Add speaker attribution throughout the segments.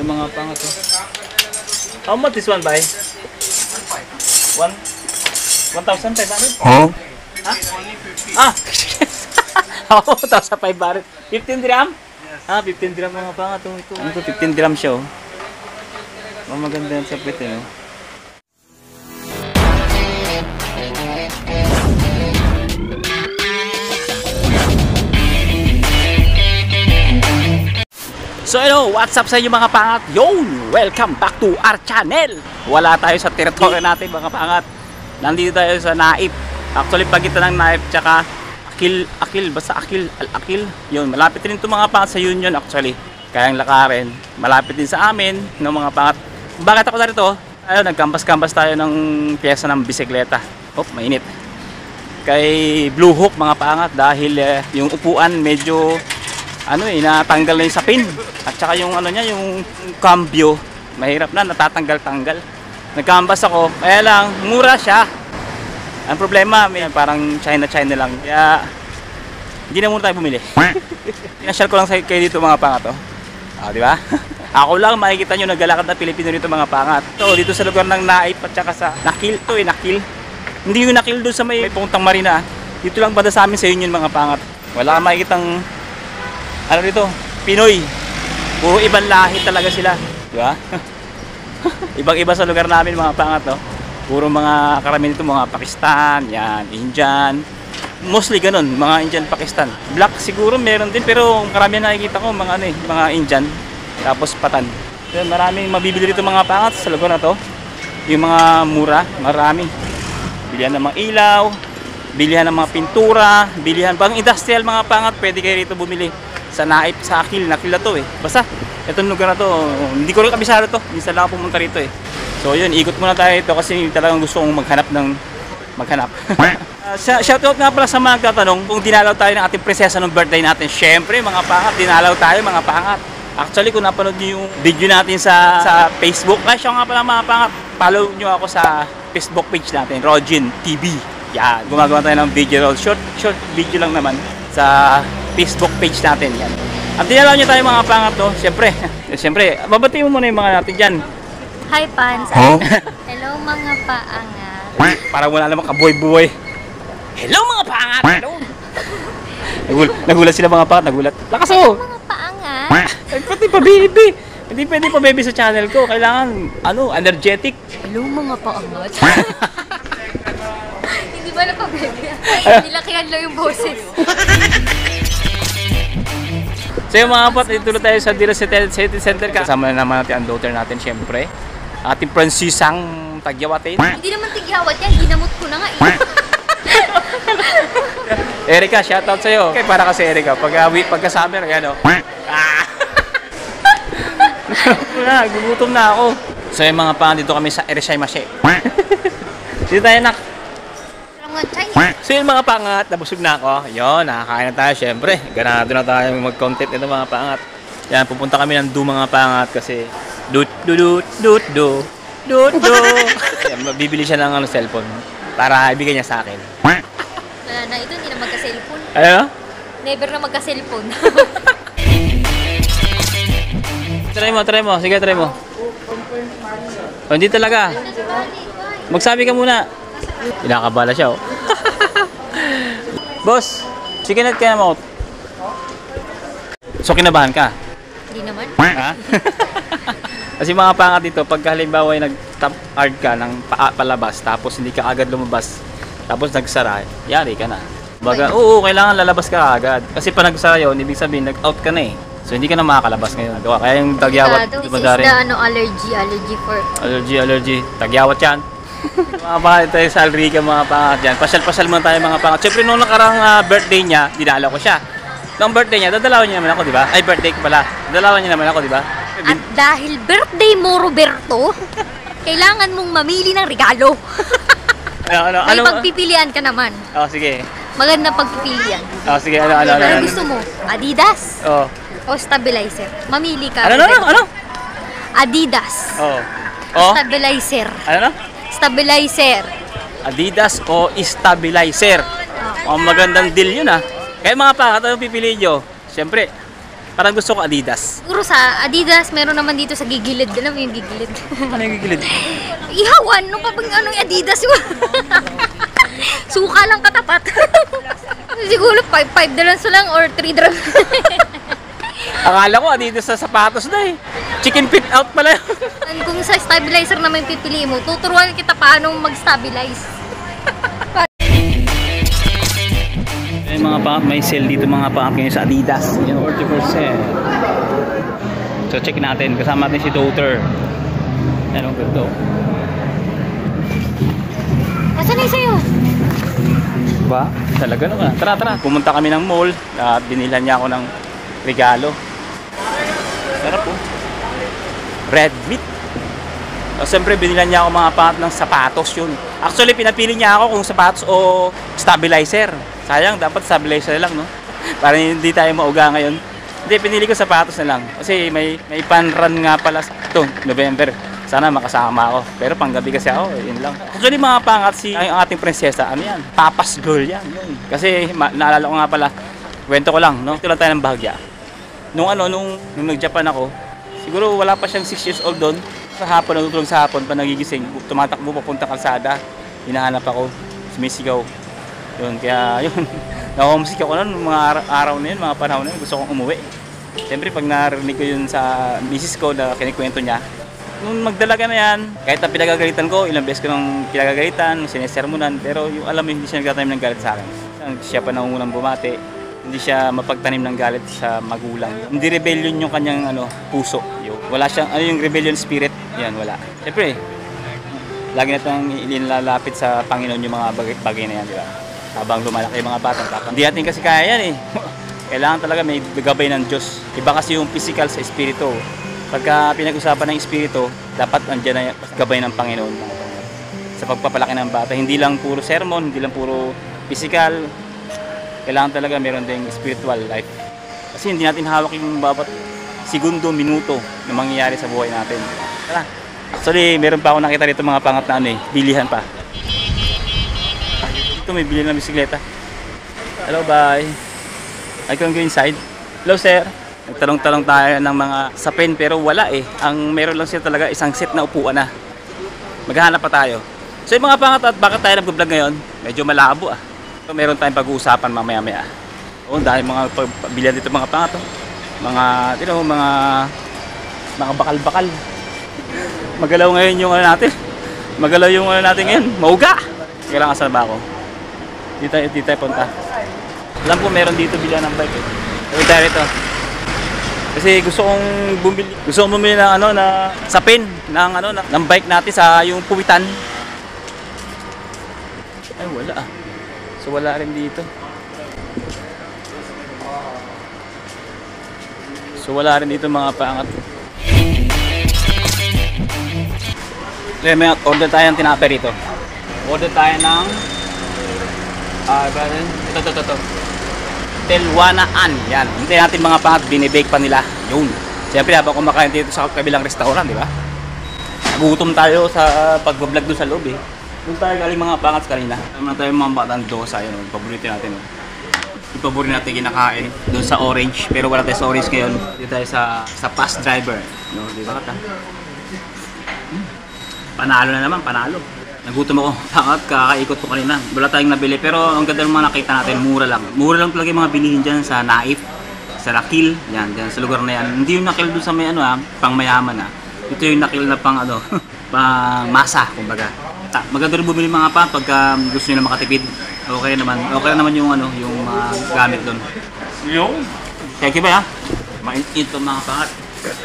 Speaker 1: mga pangat. How much this one, bay? 1,500?
Speaker 2: Huh?
Speaker 1: Ha? Ah! Oo, 1,500. 15 dirham? Yes. Ah, 15 dirham mga pangat. Ito, 15 dirham siya, oh. Maganda yan sa pwede, no? So hello, what's up sa inyo mga pangat? Yon! Welcome back to our channel! Wala tayo sa teritoryo natin mga pangat. Nandito tayo sa Naip. Actually, pagitan ng Naip tsaka Akil, basta Al-Akil. Yun, malapit rin ito mga pangat sa Union actually. Kayang lakarin. Malapit din sa amin ng mga pangat. Bakit ako narito? Ayun, nagkampas-kampas tayo ng pyesa ng bisikleta. Oh, mainit. Kay Blue Hook mga pangat dahil yung upuan medyo natanggal na yung sapin. At saka yung niya, yung cambio, mahirap na, natatanggal-tanggal. Nagkambas ako, kaya lang, mura siya. Ang problema, parang China lang. Kaya, hindi na muna tayo bumili. Pinashare ko lang sa kayo dito mga pangat. Di ba? Ako lang, makikita nyo, naglalakad na Pilipino dito mga pangat. So, dito sa lugar ng Naip at saka sa Nakil. Nakil. Hindi yung Nakil doon sa may Puntang Marina. Dito lang banda sa amin sa Union mga pangat. Wala kang makikitang dito, Pinoy. Puro ibang lahi talaga sila, di ba? Ibang-iba sa lugar namin mga pangat, no? Puro mga karamihan dito, mga Pakistan, yan, Indian. Mostly ganun, mga Indian, Pakistan. Black siguro meron din, pero karamihan nakikita ko mga mga Indian, tapos Patan. So, maraming mabibili dito mga pangat sa lugar na to. Yung mga mura, marami. Bilihan ng mga ilaw, bilihan ng mga pintura, bilihan pang industrial mga pangat, pwede kayo rito bumili. Sa Naip, sa Akil na to eh. Basta, itong lugar na to, hindi ko rin kabisado to. Minsan lang ako pumunta rito eh. So yun, ikot muna tayo ito kasi talagang gusto kong maghanap. Shoutout nga pala sa mga tatanong kung dinalaw tayo ng ating prinsesa ng birthday natin. Syempre mga pangat, dinalaw tayo mga pangat. Actually, kung napanood nyo yung video natin sa Facebook, siya nga pala mga pangat, follow nyo ako sa Facebook page natin, Rojin TV. Yan, gumagawa tayo ng video, short video lang naman sa Facebook page natin yan. At dinalaw nyo tayo mga pangat, no? Siyempre, babati mo muna yung mga natin dyan.
Speaker 3: Hi, Pans. Huh? Hello, mga paangat.
Speaker 1: Parang wala naman kabuhay-buhay. Hello, mga paangat! Hello! Nagulat sila mga pangat, nagulat. Lakas
Speaker 3: Hello, mga paangat.
Speaker 1: Pati pa baby. Hindi pwede pa baby sa channel ko. Kailangan, energetic.
Speaker 3: Hello, mga paangat. Hindi ba na pa baby? Nilakihan lang yung boses.
Speaker 1: So yung mga kapat, dito na tayo sa Dila City Center. Kasama na naman natin ang daughter natin, syempre. Ating Francisang Tagyawatin.
Speaker 3: Hindi naman tigyawat yan, ginamot ko na nga eh.
Speaker 1: Erika, shoutout sa'yo. Okay, para kasi Erika, pagka-summer, yan o. Gugutom na ako. So yung mga pa, dito kami sa Erishay Mashe. Dito tayo nak. So yun mga pangat, nabusog na ako. Yun, nakakain na tayo syempre. Ganado na tayo mag-content nito mga pangat. Yan, pupunta kami ng mga pangat kasi Yan, bibili siya ng cellphone para ibigay niya sa akin.
Speaker 3: Wala na, ito hindi na magka-cellphone.
Speaker 1: Ano?
Speaker 3: Never na magka-cellphone.
Speaker 1: Try mo. Sige, try mo. Oh, hindi talaga. Magsabi ka muna. Kinakabala siya, oh. Boss, chicken nut ka naman. So, kinabahan ka?
Speaker 3: Hindi naman.
Speaker 1: Ha? Kasi mga pangat dito, pag halimbawa ay nag-top hard ka ng palabas, tapos hindi ka agad lumabas, tapos nagsara, yari ka na. Baga, oo, kailangan lalabas ka agad. Kasi pag nagsara yun, ibig sabihin, nag-out ka na eh. So, hindi ka na makakalabas ngayon. Kaya yung tagyawat,
Speaker 3: dumadarin. This is the
Speaker 1: allergy. Tagyawat yan. Mga pangat tayo sa Alrica mga pangat dyan. Pasyal-pasyal muna tayo mga pangat. Siyempre nung nakarang birthday niya, dinala ko siya. Nung birthday niya, dadalawan niya naman ako, di ba? Ay, birthday ko pala. Dadalawan niya naman ako, di ba?
Speaker 3: At dahil birthday mo, Roberto, kailangan mong mamili ng regalo. May pagpipilian ka naman.
Speaker 1: Sige.
Speaker 3: Maganda pagpipilian.
Speaker 1: Sige,
Speaker 3: ano gusto mo? Adidas? O stabilizer? Mamili ka.
Speaker 1: Ano?
Speaker 3: Adidas. Stabilizer.
Speaker 1: Ano?
Speaker 3: Stabilizer.
Speaker 1: Adidas o stabilizer. Magandang deal yun ah. Kaya mga pangat, ano pipiliin nyo? Siyempre, Parang gusto ko Adidas.
Speaker 3: Siguro sa Adidas, meron naman dito sa gigilid. Alam mo yung gigilid?
Speaker 1: Ano yung gigilid?
Speaker 3: Ihawan! Ano pa bang anong Adidas yun? Suka lang katapat. Siguro 5 dirhams lang or 3 dirhams.
Speaker 1: Akala ko Adidas sa sapatos na eh. Chicken fit out pala.
Speaker 3: Kung sa stabilizer naman pipili mo, tuturuan kita paano mag-stabilize.
Speaker 1: May mga pangat, may sale dito mga pangat ngayon sa Adidas. Yan, 40%. So check natin. Kasama natin si Daughter. Ano ganito?
Speaker 3: Asan na yung sa'yo?
Speaker 1: Ba? Talaga naman. Tara. Pumunta kami ng mall at binilhan niya ako ng regalo. Sarap po. Red meat. O, siyempre binilhan niya ako mga pangat ng sapatos yun. Actually pinapili niya ako kung sapatos o stabilizer. Sayang, dapat stabilizer lang, no? Para hindi tayo mauga ngayon. Hindi, pinili ko sapatos na lang. Kasi may pan-run nga pala ito, November. Sana makasama ako. Pero panggabi kasi ako, yun lang. Actually mga pangat ang ating prinsesa, ano yan? Papa's girl yan. Yun. Kasi naalala ko nga pala, kwento ko lang, no? Ito lang tayo ng Bahagya. Nung nag-Japan ako, siguro wala pa siyang 6 years old doon. Sa hapon, natutulog sa hapon, pa nagigising, tumatakbo papunta kalsada. Hinahanap ako, sumisigaw. Yun, kaya yun, na-homesick ako noon, mga araw na yun, mga panahon na yun, gusto kong umuwi. Siyempre, pag narinig ko yun sa misis ko na kinikwento niya, nung magdalaga na yan, kahit na pinagagalitan ko, ilang beses ko nang pinagagalitan, sinesermonan, pero yung alam mo, hindi siya nagtatanim ng galit sa akin. Siya pa nangungunang bumati, hindi siya mapagtanim ng galit sa magulang. Hindi rebellion yung kanyang puso. Wala siyang, yung rebellion spirit, yan, wala. Siyempre, lagi na itong inilalapit sa Panginoon yung mga bagay na yan, di ba? Habang lumalaki yung mga bata, hindi natin kasi kaya yan eh. Kailangan talaga may gabay ng Diyos. Iba kasi yung physical sa espiritu. Pagka pinag-usapan ng espiritu, dapat andyan na gabay ng Panginoon sa pagpapalaki ng bata. Hindi lang puro sermon, hindi lang puro physical. Kailangan talaga meron ding spiritual life. Kasi hindi natin hawak yung bawat segundo, minuto na mangyayari sa buhay natin. Tara. Actually, meron pa ako nakita dito mga pangat na bilihan pa. Dito may bilihan na bisikleta. Hello, bye. I can go inside. Hello, sir. Nagtalong-talong tayo ng mga sapin pero wala eh. Ang meron lang siya talaga isang set na upuan na. Maghahanap pa tayo. So yung mga pangat at bakit tayo nag-vlog ngayon? Medyo malabo ah. So, meron tayong pag-uusapan mamaya-maya. O dahil mga pagbilihan dito mga pangat oh. Mga bakal-bakal. Magalaw ngayon yung natin. Magalaw yung natin ngayon. Mauga! Kailangan saan ba ako? Dito tayo punta. Alam ko meron dito bilihan ng bike eh. Sabi tayo rito. Kasi gusto kong bumili ng na sapin ng bike natin sa yung puwitan. Ay wala ah. So wala rin dito. So wala rin dito mga pangat. May order tayo ng tinapay rito. Order tayo ng ito. Telwanaan. Yan. Hintayin natin mga pangat, binibake pa nila. Yun. Siyempre habang kumakain dito sa kabilang restaurant, di ba? Nagutom tayo sa pag-vlog doon sa loob eh. Doon tayo galing mga pangat kanina. Naman tayo mga batang dosa. Yun. Paborito natin. Yung paborito natin kinakain. Doon sa orange. Pero wala tayo sa orange ngayon. Dito tayo sa fast driver. No, di ba kata? Panalo na naman, panalo. Nagutom ako. Pangat, kakaikot ko kanina. Wala tayong nabili. Pero ang ganda ng mga nakita natin, mura lang. Mura lang talaga yung mga bilihin dyan sa Naif, sa Nakil. Yan, dyan sa lugar na yan. Hindi yung Nakil doon sa may pang mayaman Ito yung Nakil na pang pang masa, kumbaga. Maganda rin bumili mga pa pagka gusto nyo na makatipid. Okay naman yung yung gamit doon. Yung? Thank you ba ya? Mainit ito mga pangat.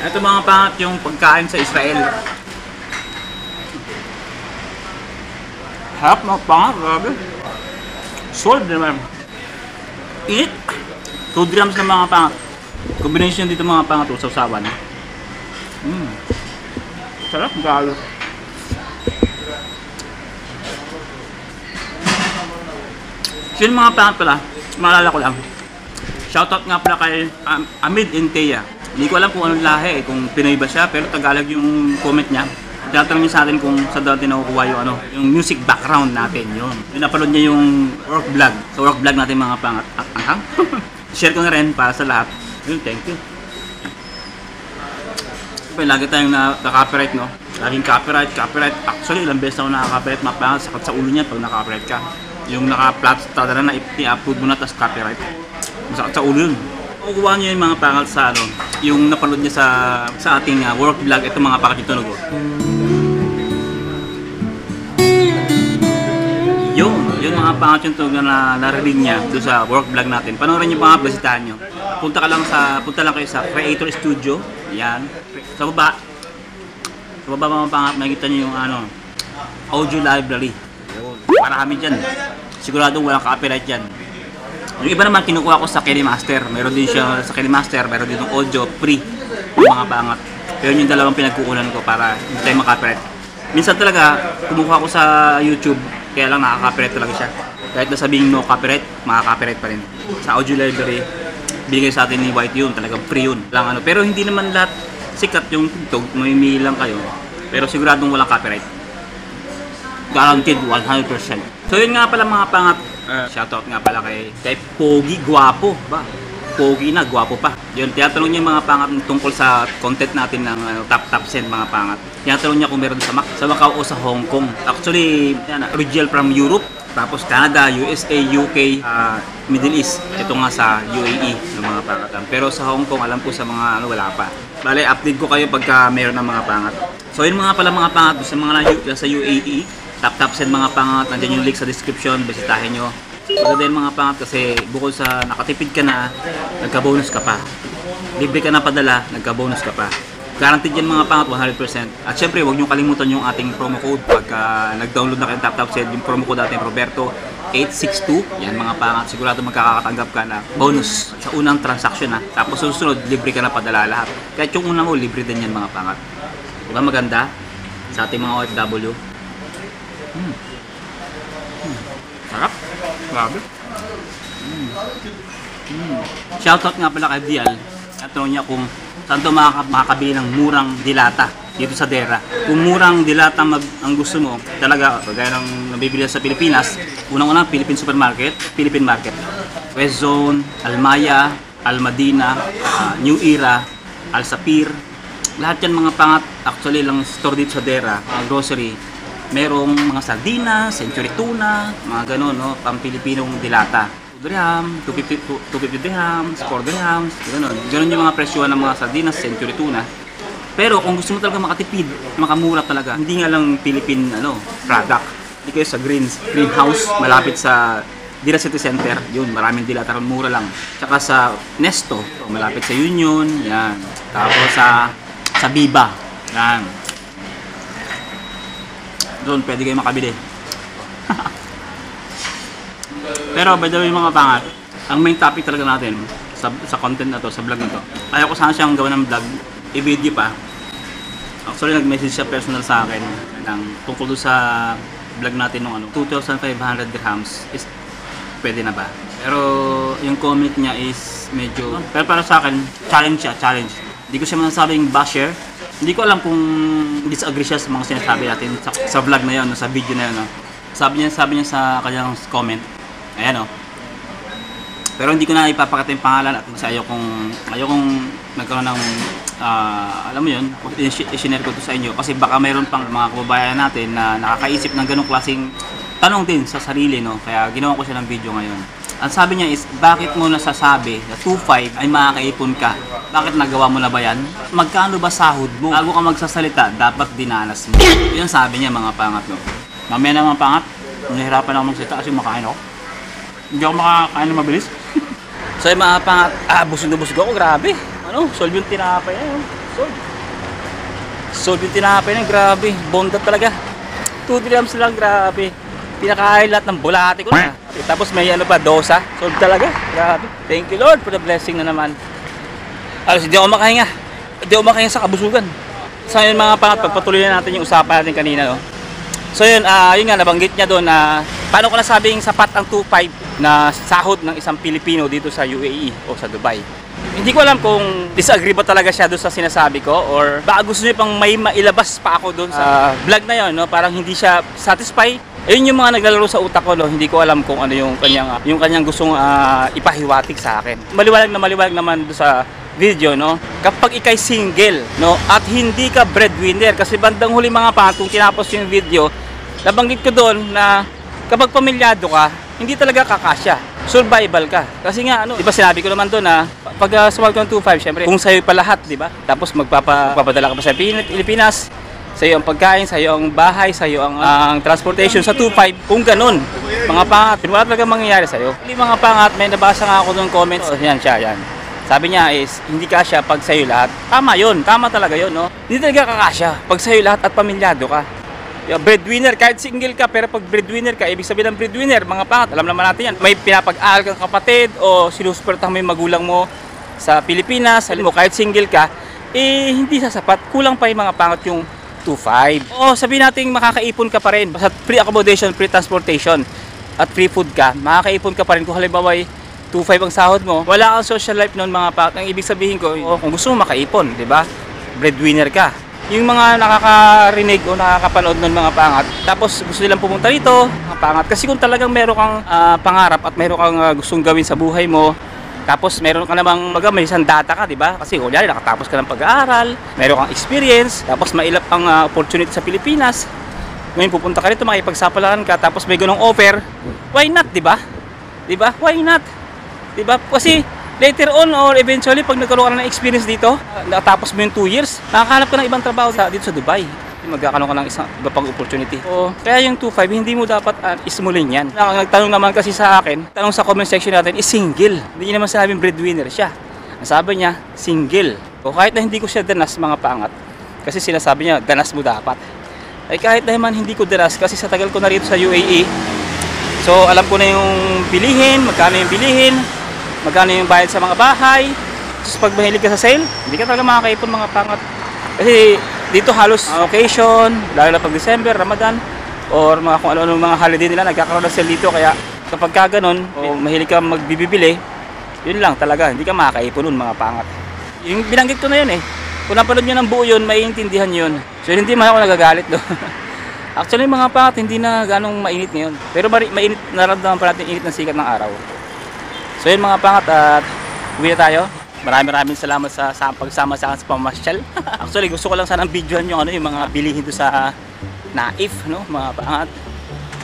Speaker 1: Ito mga pangat yung pagkain sa Israel. Harap mga pangat, grabe. Sold naman. Init. 2 grams na mga pangat. Combination dito mga pangat sa usawan. Sarap, galo. So yung mga pangat pala, maalala ko lang. Shoutout nga pala kay Amid Inteya. Hindi ko alam kung anong lahi, kung Pinoy ba siya, pero Tagalog yung comment niya. Tinatanong niya sa atin kung sa dati nakukuha yung music background natin, yun. Pinapaload niya yung work vlog. So work vlog natin mga pangat. Share ko na rin para sa lahat. Yun, thank you. Lagi tayong na-copyright, no? Laging copyright. Actually, ilang beses ako nakaka-copyright, mga pangat, sakit sa ulo niya pag naka-copyright ka. Yung naka-flat, tada na i-upload mo na, tapos copyright. Masakit sa ulo yun. Kukuha niyo yung mga pangat sa ano, yung napanood niya sa ating work vlog, ito mga pangat yung tunog. Yung mga pangat yung tunog na narinig niya doon sa work vlog natin. Panoorin niyo mga basitahan niyo. Punta lang kayo sa Creator Studio. Yan. Sa baba mga pangat, makikita niyo yung ano, audio library. Marami dyan. Siguradong walang copyright dyan. Yung iba naman kinukuha ko sa KineMaster. Meron din siya sa KineMaster, meron din yung audio free yung mga pangat. Pero yung dalawang pinagkukunan ko para hindi tayo makapirate. Minsan talaga kumukuha ko sa YouTube, kaya lang nakaka-copyright talaga siya. Kahit na sabing no copyright, makaka-copyright pa rin. Sa audio library, binigay sa atin ni White yun, talagang free yun. Lang, ano. Pero hindi naman lahat sikat yung tugtog, may lang kayo. Pero siguradong walang copyright. Guaranteed 100%. So yun nga pala mga pangat. Shoutout nga pala kay Pogi Guapo ba? Pogi na, guwapo pa. Yun, tinatanong niya yung mga pangat tungkol sa content natin ng top 10 mga pangat. Tinatanong niya kung meron sa Macau o sa Hong Kong. Actually, yan, original from Europe, tapos Canada, USA, UK, Middle East. Ito nga sa UAE ng mga pangat. Pero sa Hong Kong, alam ko sa mga wala pa. Bale, update ko kayo pagka meron ng mga pangat. So yun mga pala mga pangat sa mga sa UAE, top 10 mga pangat. Nandiyan yung link sa description, bisitahin nyo. Maganda yung mga pangat kasi bukod sa nakatipid ka na, nagka-bonus ka pa. Libre ka na padala, nagka-bonus ka pa. Guaranteed yan mga pangat 100%. At syempre, huwag nyo kalimutan yung ating promo code pagka nag-download na kayo ng top 10. Yung promo code natin, Roberto862. Yan mga pangat, sigurado magkakatanggap ka na bonus sa unang transaction na. Tapos susunod, libre ka na padala lahat. Kahit yung unang libre din yan mga pangat. Diba maganda sa ating mga OFW? Sarap. Grabe. Shoutout nga pala kay Dial. Tanong niya kung saan ito makakabili ng murang dilata dito sa Dera. Kung murang dilata ang gusto mo, talaga, kagaya ng nabibili sa Pilipinas, unang-unang Philippine Supermarket, Philippine Market, West Zone, Almaya, Almadina, New Era, Al Sapir. Lahat yan mga pangat, actually lang store dito sa Dera, grocery. Merong mga sardinas, century tuna, mga gano'n, no? Pang-Pilipinong dilata. 2 dirham, 250 dirhams, 4 dirhams, gano'n. Gano'n yung mga presyo ng mga sardinas, century tuna. Pero kung gusto mo talaga makatipid, makamura talaga, hindi nga lang Philippine product. Hindi kayo sa Greenhouse, malapit sa Dira City Center, yun, maraming dilata ron, mura lang. Tsaka sa Nesto, malapit sa Union, yan. Tapos sa Biba, yan. Doon pwede kayo makabili. Pero by the way mga pangat, ang main topic talaga natin sa content na to, sa vlog na to, ayaw ko sana siyang gawa ng vlog, i-video pa. Actually nag-message siya personal sa akin tungkol sa vlog natin nung 2,500 dirhams is pwede na ba? Pero yung comment niya is medyo, pero para sa akin challenge. Hindi ko siya masasabing basher. Hindi ko alam kung disagree siya sa mga sinasabi natin sa vlog na yun, sa video na yun. Sabi niya sa kanyang comment, ayan o. Pero hindi ko na ipapakita yung pangalan at kasi ayokong nagkaroon ng, alam mo yun, i-share ko to sa inyo. Kasi baka mayroon pang mga kababayan natin na nakakaisip ng ganong klaseng tanong din sa sarili, no? Kaya ginawa ko siya ng video ngayon. Ang sabi niya is, bakit mo nasasabi na 2.5 ay makakaipon ka? Bakit nagawa mo na ba yan? Magkano ba sahod mo? Bago ka magsasalita, dapat dinanas mo. Yan sabi niya mga pangat, no? Mamaya na mga pangat, nahihirapan ako magsalita kasi makain ako. Hindi ako makakain na mabilis. So yung mga pangat, busog na busog ako, grabe. Solve yung tinapay na yun. Solve yung tinapay na, grabe. Bondat talaga. 2 dirhams lang, grabe. Pinakain lahat ng bulate ko na. Tapos may dosa. Solve talaga. Grabe. Thank you Lord for the blessing na naman. Alos, hindi ako makahinga. Hindi ako makahinga sa kabusugan. So yun mga pangat, pagpatuloy na natin yung usapan natin kanina. No? So yun, yun nga, nabanggit niya doon na paano ko nasabing sapat ang 2.5 na sahod ng isang Pilipino dito sa UAE o sa Dubai. Hindi ko alam kung disagree ba talaga siya doon sa sinasabi ko or baka gusto niya pang may mailabas pa ako doon sa vlog na yun, no? Parang hindi siya satisfied. Ayun yung mga naglalaro sa utak ko, no? Hindi ko alam kung ano yung kanyang gustong ipahiwatig sa akin. Maliwanag naman doon sa video, no? Kapag ikay single, no? At hindi ka breadwinner. Kasi bandang huli mga pangat, kung tinapos yung video, nabanggit ko doon na kapag pamilyado ka, hindi talaga kakasya. Survival ka. Kasi nga, ano, di ba sinabi ko naman doon na pag sumali ko ng 2.5, syempre, kung sa'yo pa lahat, di ba? Tapos magpapadala ka pa sa Pilipinas, sa'yo ang pagkain, sa'yo ang bahay, sa'yo ang transportation sa 2.5, kung ganun, mga pangat, wala talaga mangyayari sa'yo. Hindi mga pangat, may nabasa nga ako ng comments, yan siya, yan. Sabi niya is, hindi kasya pag sa'yo lahat. Tama yun, tama talaga yun, no? Hindi talaga kakasya pag sa'yo lahat at pamilyado ka. Breadwinner, kahit single ka, pero pag breadwinner ka, ibig sabihin ng breadwinner, mga pangat, alam naman natin yan. May pinapag-aaral kang kapatid o sinusuportahan mo yung magulang mo sa Pilipinas, alam mo, kahit single ka, eh, hindi sasapat. Kulang pa yung mga pangat yung 2.5. O sabihin natin makakaipon ka pa rin. Basta free accommodation, free transportation, at free food ka, makakaipon ka pa rin. Kung halimbawa 2.5 ang sahod mo, wala kang social life noon mga pangat. Ang ibig sabihin ko, kung gusto mo makaipon, di ba? Breadwinner ka. Yung mga nakakarinig o nakakapanood ng mga pangat, tapos gusto nilang pumunta rito, mga pangat. Kasi kung talagang meron kang pangarap at meron kang gustong gawin sa buhay mo, tapos meron ka namang may isang data ka, di ba? Kasi kunyari nakatapos ka ng pag-aaral, meron kang experience, tapos mailap ang opportunity sa Pilipinas. Ngayon pupunta ka rito, makipagsapalaran ka, tapos may ganong offer, why not, di ba? Di ba? Why not? Di ba? Kasi later on or eventually pag nagkaroon ka ng experience dito, natapos mo yung 2 years, nakakahanap ka ng ibang trabaho dito sa Dubai. Magkakaroon ka ng isang iba pang opportunity. O, kaya yung 2.5, hindi mo dapat ismulin yan. Nagtanong naman kasi sa akin, tanong sa comment section natin, is single. Hindi niya naman sinabing breadwinner siya. Ang sabi niya, single. O kahit na hindi ko siya danas mga pangat, kasi sinasabi niya, danas mo dapat. Ay kahit naman hindi ko danas, kasi sa tagal ko na rito sa UAE, so alam ko na yung bilihin, magkano yung bilihin, magkano yung bayad sa mga bahay. Tapos pag mahilig ka sa sale, hindi ka talaga makakaipon mga pangat. Kasi dito halos occasion, lalo na pag December, Ramadan, or mga kung ano-ano mga holiday nila, nagkakaroon ng sale dito. Kaya kapag ka ganun, o mahilig ka magbibili, yun lang talaga, hindi ka makakaipon nun mga pangat. Yung binanggit ko na yun eh. Kung napanood nyo ng buo yun, maiintindihan yun. So hindi man ako nagagalit do. Actually mga pangat, hindi na ganong mainit ngayon. Pero mainit, naramdaman pa natin init ng sikat ng araw. So yun mga pangat, at uwi na tayo. Maraming salamat sa pagsama sa akin sa pamasyal. Actually, gusto ko lang sanang videohan yung yung mga bilihin doon sa Naif, no, mga pangat.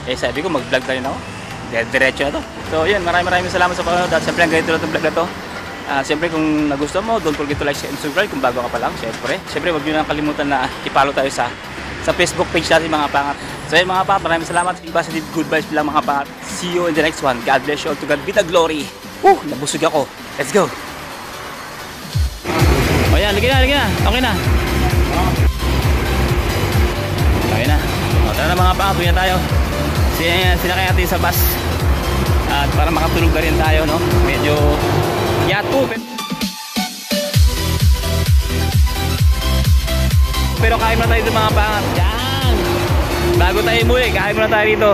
Speaker 1: Eh sabi ko mag-vlog tayo na ako. Diretso na to. So, yun, maraming salamat sa panonood. At siyempre, ang ganito na itong vlog na to. Siyempre, kung nagustuhan mo, don't forget to like, share, and subscribe kung bago ka pa lang, siyempre, wag niyo nang kalimutan na i-follow tayo sa Facebook page natin mga pangat. So, yun mga pangat, maraming salamat. Positive good vibes lang mga pangat. See you in the next one. God bless you all. To God be the glory. Nabusog ako. Let's go. O yan, lagyan na. Okay na. Okay na. O tara na mga pangat, uwi na tayo. Sinakay natin sa bus. At para makatulog na rin tayo, no? Medyo yato. Pero kain na tayo dito mga pangat. Yan! Bago tayo umuwi, kain muna tayo dito.